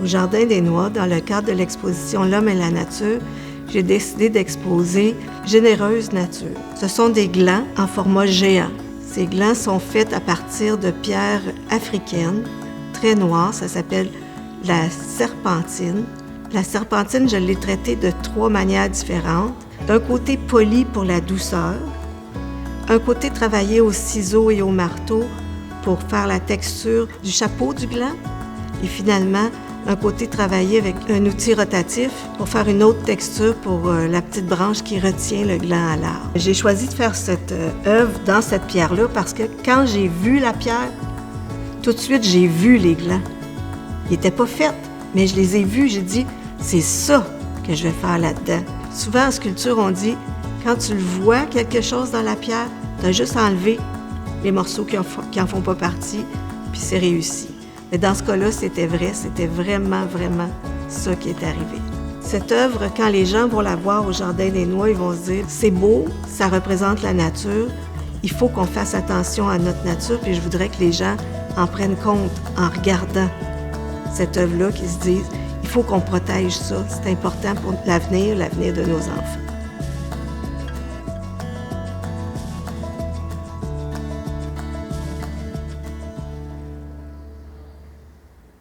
Au Jardin des Noix, dans le cadre de l'exposition L'homme et la nature, j'ai décidé d'exposer Généreuse nature. Ce sont des glands en format géant. Ces glands sont faits à partir de pierres africaines, très noires. Ça s'appelle la serpentine. La serpentine, je l'ai traitée de 3 manières différentes. D'un côté poli pour la douceur, un côté travaillé au ciseau et au marteau pour faire la texture du chapeau du gland, et finalement, un côté travaillé avec un outil rotatif pour faire une autre texture pour la petite branche qui retient le gland à l'arbre. J'ai choisi de faire cette œuvre dans cette pierre-là parce que quand j'ai vu la pierre, tout de suite, j'ai vu les glands. Ils n'étaient pas faits, mais je les ai vus. J'ai dit, c'est ça que je vais faire là-dedans. Souvent, en sculpture, on dit, quand tu le vois, quelque chose dans la pierre, tu as juste enlevé les morceaux qui en font pas partie, puis c'est réussi. Mais dans ce cas-là, c'était vrai, c'était vraiment, vraiment ça qui est arrivé. Cette œuvre, quand les gens vont la voir au Jardin des Noix, ils vont se dire, c'est beau, ça représente la nature, il faut qu'on fasse attention à notre nature, puis je voudrais que les gens en prennent compte en regardant cette œuvre-là, qu'ils se disent, il faut qu'on protège ça, c'est important pour l'avenir de nos enfants.